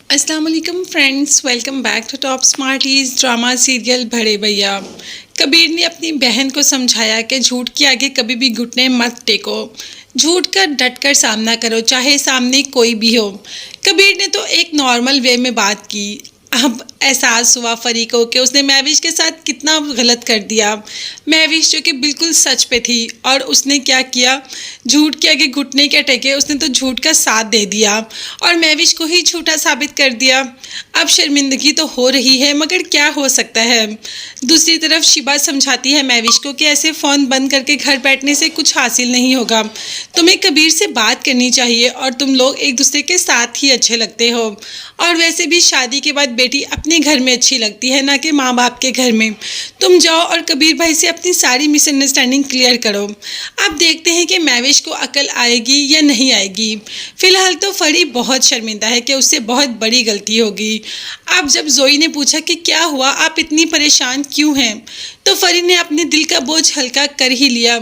अस्सलाम वालेकुम friends, welcome back to Top Smarties drama serial Bade Bhaiya. Kabir ने अपनी बहन को समझाया कि झूठ के आगे कभी भी घुटने मत टेको, झूठ का डट कर सामना करो, चाहे सामने कोई भी हो। कबीर ने तो एक नॉर्मल वे में बात की। अब एहसास हुआ फरी को कि उसने महविश के साथ कितना गलत कर दिया। महविश जो कि बिल्कुल सच पे थी और उसने क्या किया, झूठ के आगे घुटने क्या टेके, उसने तो झूठ का साथ दे दिया और महविश को ही झूठा साबित कर दिया। अब शर्मिंदगी तो हो रही है, मगर क्या हो सकता है। दूसरी तरफ शिबा समझाती है महविश को कि ऐसे फ़ोन बंद करके घर बैठने से कुछ हासिल नहीं होगा, तुम्हें कबीर से बात करनी चाहिए और तुम लोग एक दूसरे के साथ ही अच्छे लगते हो, और वैसे भी शादी के बाद बेटी अपने घर में अच्छी लगती है, ना कि माँ बाप के घर में। तुम जाओ और कबीर भाई से अपनी सारी मिसअंडरस्टैंडिंग क्लियर करो। अब देखते हैं कि महविश को अकल आएगी या नहीं आएगी। फिलहाल तो फरी बहुत शर्मिंदा है कि उससे बहुत बड़ी गलती होगी। अब जब जोई ने पूछा कि क्या हुआ, आप इतनी परेशान क्यों हैं, तो फरी ने अपने दिल का बोझ हल्का कर ही लिया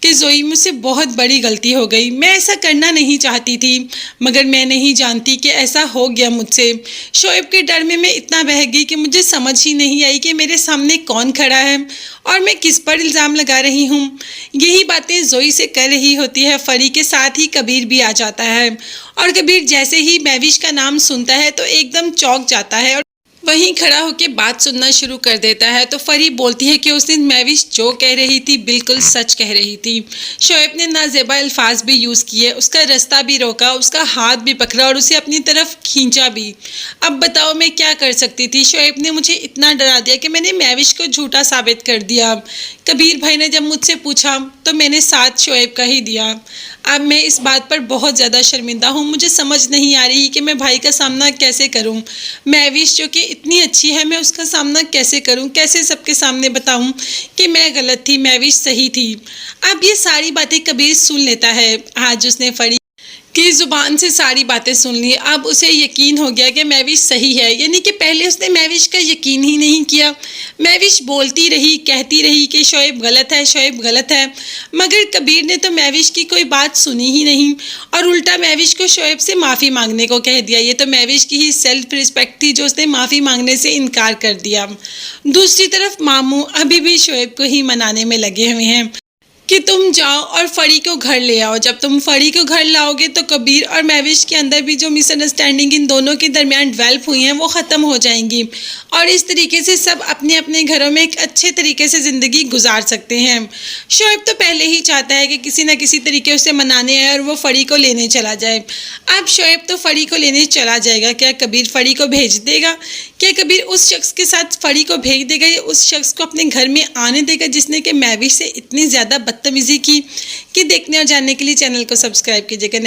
कि जोई, मुझसे बहुत बड़ी गलती हो गई, मैं ऐसा करना नहीं चाहती थी, मगर मैं नहीं जानती कि ऐसा हो गया मुझसे। शोएब के डर में मैं इतना बह गई कि मुझे समझ ही नहीं आई कि मेरे सामने कौन खड़ा है और मैं किस पर इल्ज़ाम लगा रही हूँ। यही बातें जोई से कर रही होती है फरी के साथ ही कबीर भी आ जाता है, और कबीर जैसे ही महविश का नाम सुनता है तो एकदम चौंक जाता है और वहीं खड़ा होकर बात सुनना शुरू कर देता है। तो फरी बोलती है कि उस दिन महविश जो कह रही थी बिल्कुल सच कह रही थी। शोएब ने नाजेबा अल्फाज भी यूज़ किए, उसका रास्ता भी रोका, उसका हाथ भी पकड़ा और उसे अपनी तरफ खींचा भी। अब बताओ मैं क्या कर सकती थी। शोएब ने मुझे इतना डरा दिया कि मैंने महविश को झूठा साबित कर दिया। कबीर भाई ने जब मुझसे पूछा तो मैंने साथ शोएब का ही दिया। अब मैं इस बात पर बहुत ज़्यादा शर्मिंदा हूँ, मुझे समझ नहीं आ रही कि मैं भाई का सामना कैसे करूँ। महविश जो कि इतनी अच्छी है, मैं उसका सामना कैसे करूँ, कैसे सबके सामने बताऊँ कि मैं गलत थी, महविश सही थी। अब ये सारी बातें कबीर सुन लेता है। आज उसने फरी की ज़ुबान से सारी बातें सुन ली। अब उसे यकीन हो गया कि महविश सही है, यानी कि पहले उसने महविश का यकीन ही नहीं किया। महविश बोलती रही, कहती रही कि शोएब गलत है, शोएब गलत है, मगर कबीर ने तो महविश की कोई बात सुनी ही नहीं और उल्टा महविश को शोएब से माफ़ी मांगने को कह दिया। ये तो महविश की ही सेल्फ रिस्पेक्ट थी जो उसने माफ़ी मांगने से इनकार कर दिया। दूसरी तरफ मामू अभी भी शोएब को ही मनाने में लगे हुए हैं कि तुम जाओ और फरी को घर ले आओ। जब तुम फरी को घर लाओगे तो कबीर और महविश के अंदर भी जो मिसअंडरस्टैंडिंग इन दोनों के दरमियान डेवलप हुई हैं वो ख़त्म हो जाएंगी और इस तरीके से सब अपने अपने घरों में एक अच्छे तरीके से ज़िंदगी गुजार सकते हैं। शोएब तो पहले ही चाहता है कि किसी न किसी तरीके उसे मनाने आए और वो फरी को लेने चला जाए। अब शोएब तो फरी को लेने चला जाएगा, क्या कबीर फरी को भेज देगा? क्या कबीर उस शख्स के साथ फरी को भेज देगा या उस शख्स को अपने घर में आने देगा जिसने कि महविश से इतनी ज़्यादा बदतमीज़ी की? कि देखने और जानने के लिए चैनल को सब्सक्राइब कीजिएगा।